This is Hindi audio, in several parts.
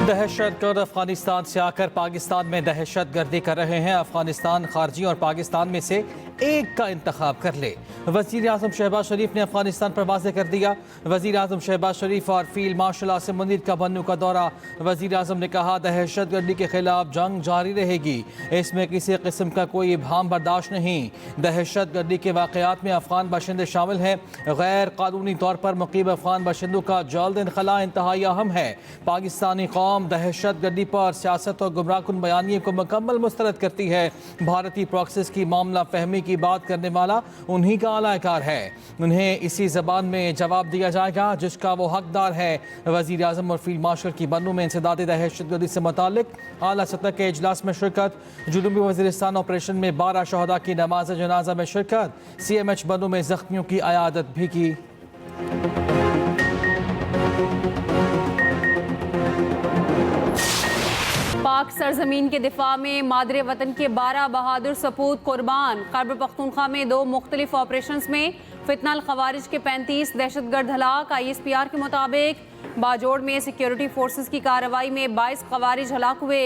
दहशतगर्द अफगानिस्तान से आकर पाकिस्तान में दहशत गर्दी कर रहे हैं। अफगानिस्तान खारजी और पाकिस्तान में से एक का इंतखाब कर ले। वज़ीर आज़म शहबाज शरीफ ने अफगानिस्तान पर वाज़ेह कर दिया। वज़ीर आज़म शहबाज शरीफ और फील्ड मार्शल आसिम मुनीर का बन्नू का दौरा। वज़ीर आज़म ने कहा, दहशत गर्दी के खिलाफ जंग जारी रहेगी, इसमें किसी किस्म का कोई इब्हाम बर्दाश्त नहीं। दहशत गर्दी के वाक़यात में अफगान बाशिंदे शामिल हैं। गैर कानूनी तौर पर मुक़ीम अफगान बाशिंदों का जल्द इनखला इंतहाई अहम है। पाकिस्तानी कौम दहशत गर्दी पर सियासत और गुमराहकुन बयानिए को मुकम्मल मुस्तरद करती है। भारतीय प्रॉक्सिस की मामला फहमी की बात करने वाला उन्हीं का आलाकार है। उन्हें इसी ज़बान में जवाब दिया जाएगा जिसका वो हकदार है। वज़ीर आज़म और फील्ड मार्शल की बन्नू में इंसदाद दहशत गर्दी से मुतालिक आला सतह के इजलास में शिरकत। जुनूबी वज़ीरिस्तान ऑपरेशन में 12 शहदा की नमाज जनाजा में शिरकत। CMH बन्नू में ज़ख्मियों की अयादत भी की। पाक सरजमीन के दिफा में मादरे वतन के 12 बहादुर सपूत कुर्बान। खैबर पख्तूनख्वा में 2 मुख्तलिफ ऑपरेशंस में फितनल खवारिज के 35 दहशतगर्द हलाक। ISPR के मुताबिक बाजोड़ में सिक्योरिटी फोर्सेस की कार्रवाई में 22 खवारिज हलाक हुए।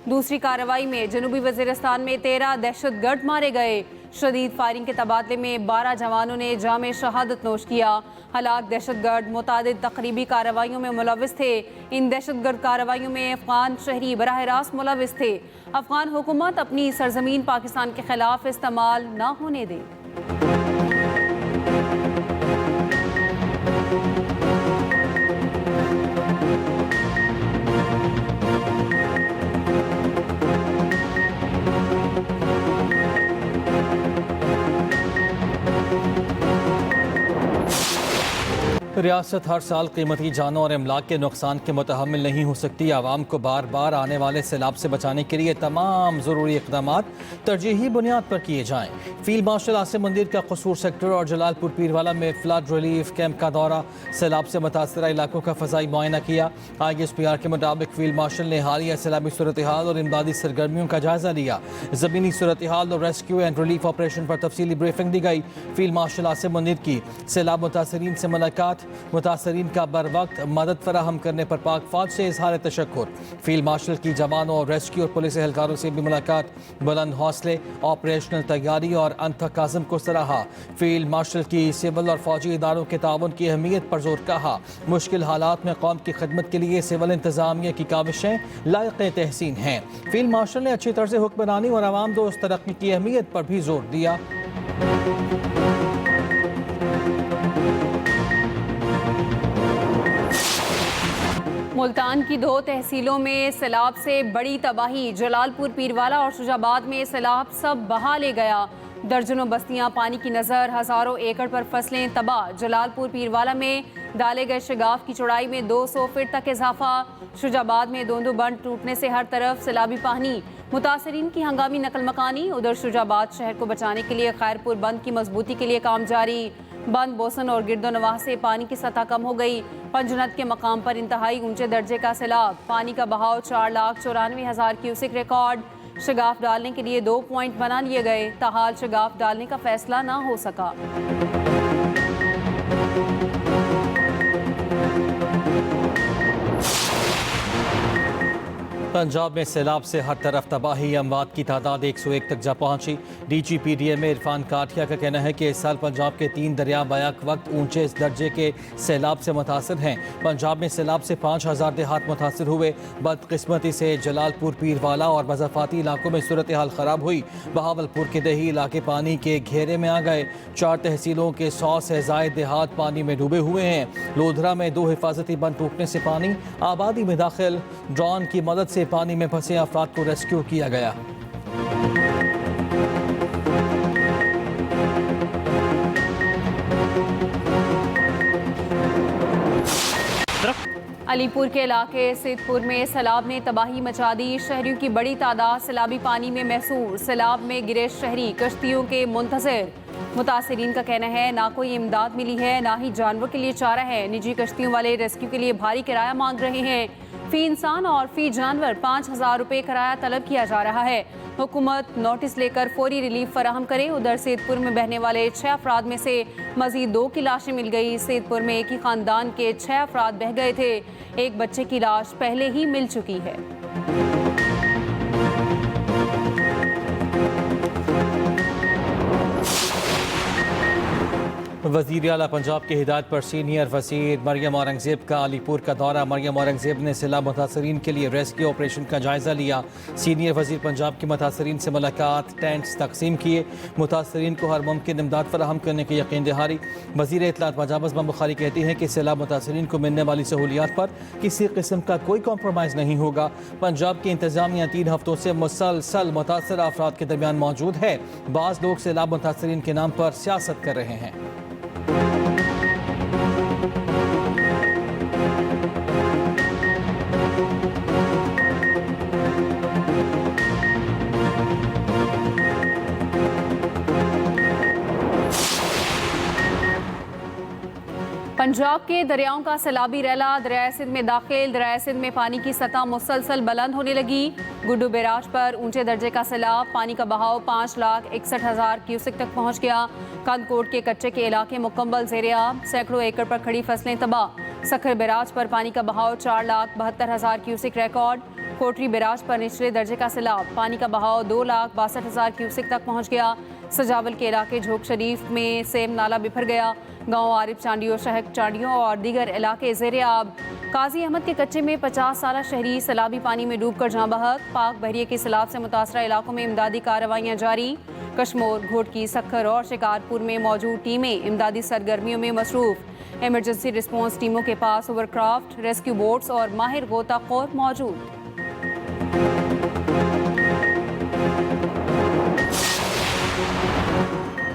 दूसरी कार्रवाई में जनूबी वज़ीरिस्तान में 13 दहशतगर्द मारे गए। शदीद फायरिंग के तबादले में 12 जवानों ने जामे शहादत नोश किया। हलाक दहशतगर्द मुतादिद तकरीबी कार्रवाइयों में मुलविस थे। इन दहशतगर्द कार्रवाइयों में अफगान शहरी बराह रास्त मुलविस थे। अफगान हुकूमत अपनी सरजमीन पाकिस्तान के खिलाफ इस्तेमाल न होने दे। रियासत हर साल कीमती जानों और अमलाक के नुकसान के मुतहम्मिल नहीं हो सकती। आवाम को बार बार आने वाले सैलाब से बचाने के लिए तमाम ज़रूरी इक़दाम तरजीही बुनियाद पर किए जाएँ। फील्ड मार्शल आसिम मुनीर का कसूर सेक्टर और जलालपुर पीरवाला में फ्लड रिलीफ कैंप का दौरा। सैलाब से मुतासरा इलाकों का फ़ज़ाई मुआयना किया। ISPR के मुताबिक फील्ड मार्शल ने हालिया सैलाबी सूरत हाल और इमदादी सरगर्मियों का जायज़ा लिया। ज़मीनी सूरत हाल और रेस्क्यू एंड रिलीफ ऑपरेशन पर तफसीली ब्रीफिंग दी गई। फील्ड मार्शल आसिम मुनीर की सैलाब मुतासरीन से मुलाकात। मुतासरीन का बर वक्त मदद फराहम करने पर पाक फौज से इजहार तशक्कुर। फील्ड मार्शल की जवानों और रेस्क्यू और पुलिस एहलकारों से भी मुलाकात। बुलंद हौसले, ऑपरेशनल तैयारी और अंतकाज़म को सराहा। फील्ड मार्शल की सिविल और फौजी इदारों के ताउन की अहमियत पर जोर कहा। मुश्किल हालात में कौम की खिदमत के लिए सिविल इंतजामिया की काविशें लायक तहसीन हैं। फील्ड मार्शल ने अच्छी तरह से हुक्मरानी और आवाम दोस्त तरक्की की अहमियत पर भी जोर दिया। मुल्तान की 2 तहसीलों में सैलाब से बड़ी तबाही। जलालपुर पीरवाला और शुजाबाद में सैलाब सब बहा ले गया। दर्जनों बस्तियां पानी की नज़र, हज़ारों एकड़ पर फसलें तबाह। जलालपुर पीरवाला में डाले गए शगाफ की चौड़ाई में 200 फीट तक इजाफा। शुजाबाद में दोंदो बंद टूटने से हर तरफ सैलाबी पानी। मुतासरीन की हंगामी नकल मकानी। उधर शुजाबाद शहर को बचाने के लिए खैरपुर बंद की मजबूती के लिए काम जारी। बंद बोसन और गिरदोनवाह से पानी की सतह कम हो गई। पंजनत के मकाम पर इंतहाई ऊंचे दर्जे का सैलाब। पानी का बहाव 4,94,000 क्यूसिक रिकॉर्ड। शगाफ डालने के लिए 2 पॉइंट बना लिए गए। ताहाल शगाफ डालने का फैसला ना हो सका। पंजाब में सैलाब से हर तरफ तबाही। अमवात की तादाद 101 तक जा पहुंची। DGPDMA इरफान काठिया का कहना है कि इस साल पंजाब के 3 दरिया बैक वक्त ऊंचे इस दर्जे के सैलाब से मुतासर हैं। पंजाब में सैलाब से 5,000 देहात मुतासर हुए। बदकिस्मती से जलालपुर पीरवाला और मज़ाफ़ाती इलाकों में सूरत हाल ख़राब हुई। बहावलपुर के दही इलाके पानी के घेरे में आ गए। 4 तहसीलों के 100 से ज़ायद देहात पानी में डूबे हुए हैं। लोधरा में 2 हिफाजती बंद टूटने से पानी आबादी में दाखिल। ड्रोन की मदद से पानी में फंसे अफराद को रेस्क्यू किया गया। अलीपुर के इलाके सिद्धपुर में सैलाब ने तबाही मचा दी। शहरियों की बड़ी तादाद सैलाबी पानी में महसूर। सैलाब में गिरे शहरी कश्तियों के मुंतज़िर। मुतासरीन का कहना है ना कोई इमदाद मिली है, ना ही जानवर के लिए चारा है। निजी कश्तियों वाले रेस्क्यू के लिए भारी किराया मांग रहे हैं। फी इंसान और फी जानवर 5,000 रुपये किराया तलब किया जा रहा है। हुकूमत नोटिस लेकर फौरी रिलीफ फराहम करे। उधर सैदपुर में बहने वाले 6 अफराद में से मजीद 2 की लाशें मिल गई। सैदपुर में एक ही खानदान के 6 अफराद बह गए थे। एक बच्चे की लाश पहले ही मिल चुकी है। वज़ीर आला पंजाब की हिदायत पर सीनियर वज़ीर मरियम औरंगज़ेब का अलीपुर का दौरा। मरियम औरंगज़ेब ने सैलाब मुतासरीन के लिए रेस्क्यू ऑपरेशन का जायज़ा लिया। सीनियर वज़ीर पंजाब की मुतासरीन से मुलाकात, टेंट्स तकसीम किए, मुतासरीन को हर मुमकिन इमदाद फराहम करने की यकीन दहारी। वज़ीर इत्तलात मजाबस बम बुखारी कहती हैं कि सैलाब मुतासरीन को मिलने वाली सहूलियात पर किसी किस्म का कोई कॉम्प्रोमाइज़ नहीं होगा। पंजाब की इंतजामिया 3 हफ्तों से मुसलसल मुतासर अफराद के दरमियान मौजूद है। बाज़ लोग सैलाब मुतासरीन के नाम पर सियासत कर रहे हैं। पंजाब के दरियाओं का सैलाबी रैला दरिया सिंध में दाखिल। दरिया सिंध में पानी की सतह मुसलसल बुलंद होने लगी। गुड्डू बैराज पर ऊंचे दर्जे का सैलाब, पानी का बहाव 5,61,000 क्यूसेक तक पहुंच गया। कंदकोट के कच्चे के इलाके मुकम्मल ज़ेर-ए-आब, सैकड़ों एकड़ पर खड़ी फसलें तबाह। सखर बैराज पर पानी का बहाव 4,72,000 क्यूसेक रिकॉर्ड। कोटरी बैराज पर निचले दर्जे का सैलाब, पानी का बहाव 2,62,000 क्यूसेक तक पहुंच गया। सजावल के इलाके झोंक शरीफ में सेम नाला बिफर गया। गांव आरिफ चांडियों, शहक चांडियों और दीगर इलाके ज़ेर-ए-आब। काजी अहमद के कच्चे में 50 साला शहरी सैलाबी पानी में डूबकर जाँ बहक। पाक बहरिए के सैलाब से मुतासरा इलाकों में इमदादी कार्रवाइयाँ जारी। कश्मोर, घोटकी, सखर और शिकारपुर में मौजूद टीमें इमदादी सरगर्मियों में मसरूफ। इमरजेंसी रिस्पॉन्स टीमों के पास ओवरक्राफ्ट, रेस्क्यू बोट्स और माहिर गोताखोर मौजूद।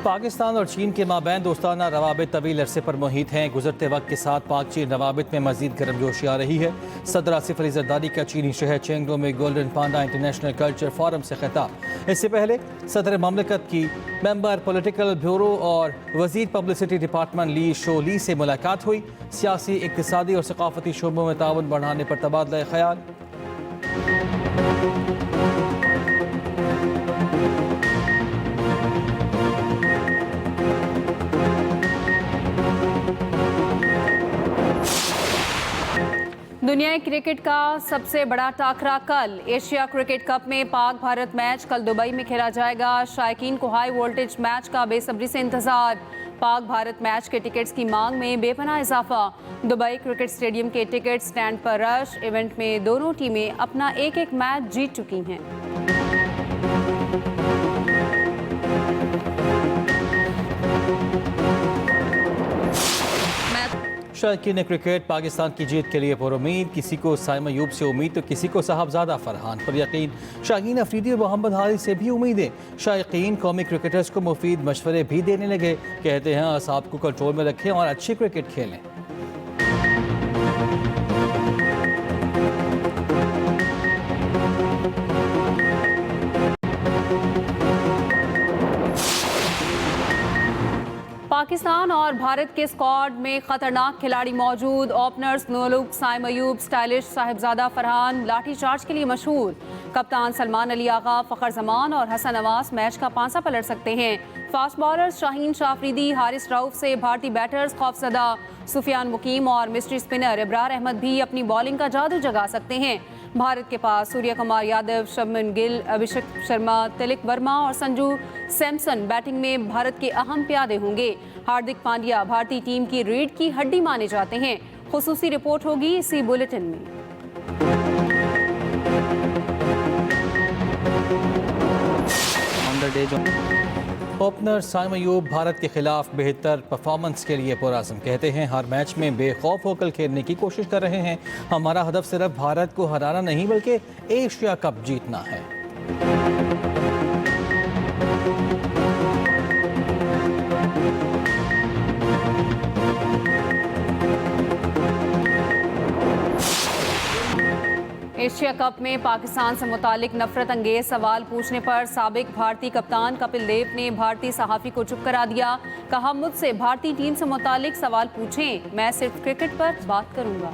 पाकिस्तान और चीन के माबैन दोस्ताना रवाबित तवील अरसे पर मुहित हैं। गुजरते वक्त के साथ पाक चीन रवाबित में मजीद गर्मजोशी आ रही है। सदर आसिफ अली जरदारी का चीनी शहर चेंगडो में गोल्डन पांडा इंटरनेशनल कल्चर फोरम से खिताब। इससे पहले सदर ममलकत की मेंबर पॉलिटिकल ब्यूरो और वजीर पब्लिसिटी डिपार्टमेंट ली शो ली से मुलाकात हुई। सियासी, इक्तिसादी और सकाफती शोबों में ताउन बढ़ाने पर तबादला ख्याल। दुनिया क्रिकेट का सबसे बड़ा टाकरा कल। एशिया क्रिकेट कप में पाक भारत मैच कल दुबई में खेला जाएगा। शायकीन को हाई वोल्टेज मैच का बेसब्री से इंतजार। पाक भारत मैच के टिकट्स की मांग में बेपनाह इजाफा। दुबई क्रिकेट स्टेडियम के टिकट स्टैंड पर रश। इवेंट में दोनों टीमें अपना एक मैच जीत चुकी हैं। शायकीन क्रिकेट पाकिस्तान की जीत के लिए पुरुमीद। किसी को साइम अयूब से उम्मीद तो किसी को साहबजादा फरहान पर यकीन। शाहीन अफरीदी और मोहम्मद हारिस से भी उम्मीदें। शायकीन कौमी क्रिकेटर्स को मुफीद मशवरे भी देने लगे। कहते हैं असाब को कंट्रोल में रखें और अच्छी क्रिकेट खेलें। पाकिस्तान और भारत के स्क्वाड में खतरनाक खिलाड़ी मौजूद। ओपनर्स नोलुक, साइम अयूब, स्टाइलिश साहिबजादा फरहान लाठीचार्ज के लिए मशहूर। कप्तान सलमान अली आगा, फ़खर जमान और हसन नवाज मैच का पांसा पलट सकते हैं। फास्ट बॉलर्स शाहीन शाह अफरीदी, हारिस रऊफ से भारतीय बैटर्स खौफजदा। सुफियान मुकीम और मिस्ट्री स्पिनर इब्रार अहमद भी अपनी बॉलिंग का जादू जगा सकते हैं। भारत के पास सूर्य कुमार यादव, शुभमन गिल, अभिषेक शर्मा, तिलक वर्मा और संजू सैमसन बैटिंग में भारत के अहम प्यादे होंगे। हार्दिक पांड्या भारतीय टीम की रीढ़ की हड्डी माने जाते हैं। खुसूसी रिपोर्ट होगी इसी बुलेटिन में। ओपनर साइम अयूब भारत के खिलाफ बेहतर परफॉर्मेंस के लिए पुरअज़्म। कहते हैं हर मैच में बेखौफ होकर खेलने की कोशिश कर रहे हैं। हमारा हदफ सिर्फ भारत को हराना नहीं बल्कि एशिया कप जीतना है। एशिया कप में पाकिस्तान से मुतालिक नफरत अंगेज सवाल पूछने पर साबिक भारतीय कप्तान कपिल देव ने भारतीय सहाफ़ी को चुप करा दिया। कहा, मुझसे भारतीय टीम से मुतालिक सवाल पूछें, मैं सिर्फ क्रिकेट पर बात करूंगा।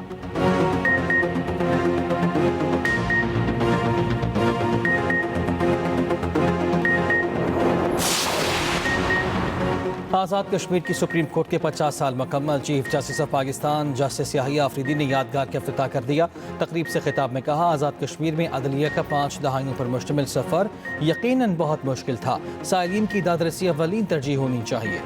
आज़ाद कश्मीर की सुप्रीम कोर्ट के 50 साल मुकम्मल। Chief justice of Pakistan justice Yahya Afridi ने यादगार का इफ्तिताह कर दिया। तकरीब से खिताब में कहा, आज़ाद कश्मीर में अदलिया का 5 दहाइयों पर मुश्तमिल सफ़र यकीनन बहुत मुश्किल था। साइलिन की दादरसी अव्वलीन तरजीह होनी चाहिए।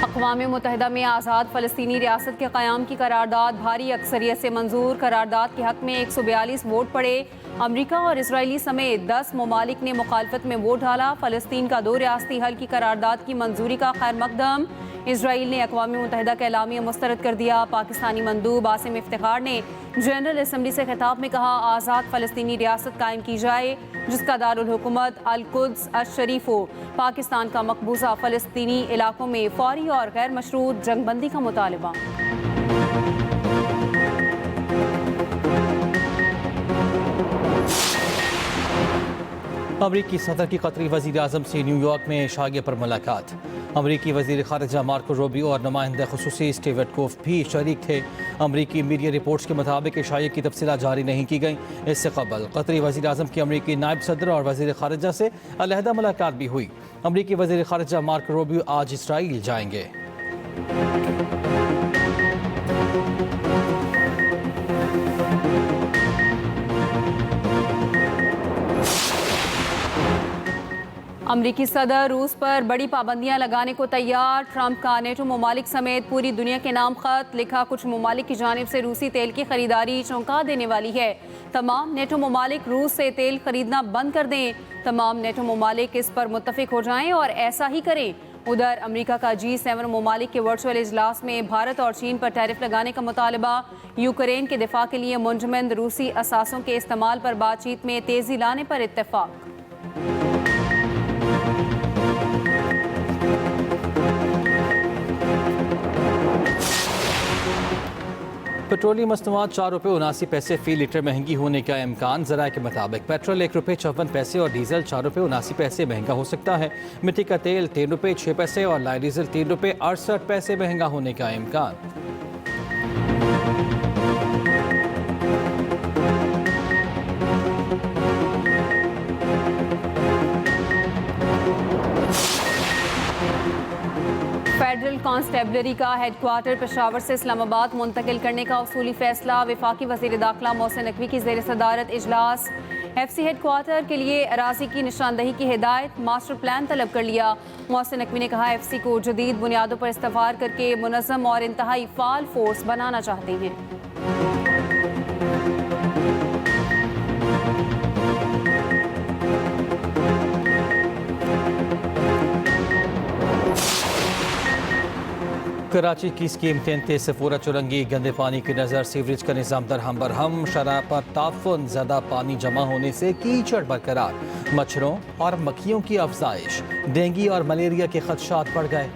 अक़वाम मुत्तहिदा में आज़ाद फ़लस्तीनी रियासत के क़याम की करारदाद भारी अक्सरियत से मंजूर। करारदाद के हक़ में 142 वोट पड़े। अमरीका और इसराइली समेत 10 ममालिक ने मुखालफत में वोट डाला। फ़लस्तीन का 2 रियासती हल की करारदाद की मंजूरी का खैर मकदम। इसराइल ने अक़वाम मुत्तहिदा का एलामिया मुस्तरद कर दिया। पाकिस्तानी मंदूब आसिम इफ्तिखार ने जनरल असम्बली से खिताब में कहा, आज़ाद फ़लस्तीनी रियासत कायम की जाए जिसका दारुल हुकूमत अल-कुद्स अश-शरीफ हो। पाकिस्तान का मकबूजा फ़लस्तीनी इलाकों में फौरी और गैर मशरूत जंगबंदी का मुतालबा। अमरीकी सदर की कतरी वज़ीर आज़म से न्यूयॉर्क में इशाइया पर मुलाकात। अमरीकी वज़ीर ख़ारिजा मार्को रूबियो और नुमाइंदा ख़ुसूसी स्टीव विटकोफ भी शरीक थे। अमरीकी मीडिया रिपोर्ट्स के मुताबिक इशाइया की तफसीलात जारी नहीं की गई। इससे कबल कतरी वज़ीर आज़म की अमरीकी नायब सदर और वज़ीर ख़ारिजा से अलहदा मुलाकात भी हुई। अमरीकी वज़ीर ख़ारिजा मार्को रूबियो आज इसराइल जाएंगे। अमरीकी सदर रूस पर बड़ी पाबंदियां लगाने को तैयार। ट्रंप का नेटो ममालिक समेत पूरी दुनिया के नाम खत लिखा। कुछ ममालिक की जानिब से रूसी तेल की खरीदारी चौंका देने वाली है। तमाम नेटो ममालिक रूस से तेल खरीदना बंद कर दें। तमाम नेटो ममालिक इस पर मुत्तफिक हो जाएं और ऐसा ही करें। उधर अमरीका का G7 ममालिक के वर्चुअल इजलास में भारत और चीन पर टैरिफ लगाने का मुतालबा। यूक्रेन के दिफा के लिए मुंजमद रूसी असासों के इस्तेमाल पर बातचीत में तेजी लाने पर इत्तेफाक। पेट्रोलियम मसनूआत 4 रुपये 79 पैसे फ़ी लीटर महंगी होने का इम्कान। ज़राए के मुताबिक पेट्रोल 1 रुपये 54 पैसे और डीजल 4 रुपये 79 पैसे महंगा हो सकता है। मिट्टी का तेल 3 रुपये 6 पैसे और लाइट डीजल 3 रुपये 68 पैसे महंगा होने का इम्कान। फेडरल कांस्टेबलरी का हेडक्वार्टर पेशावर से इस्लामाबाद मुंतकिल करने का उसूली फैसला। वफाकी वज़ीर दाखिला मोहसिन नकवी की ज़ेर सदारत इजलास। FC हेडक्वार्टर के लिए अराज़ी की निशानदही की हिदायत। मास्टर प्लान तलब कर लिया। मोहसिन नकवी ने कहा, FC को जदीद बुनियादों पर इस्तफार करके मुनज़्ज़म और इंतहाई फ़ाल फोर्स बनाना चाहते हैं। कराची की स्कीम 33 से पूरा चुरंगी। गंदे पानी की नज़र सीवरेज का निज़ाम दरहम बरहम। शराह पर ताफुन ज़्यादा पानी जमा होने से कीचड़ बरकरार। मच्छरों और मक्खियों की अफजाइश। डेंगू और मलेरिया के खदशात बढ़ गए।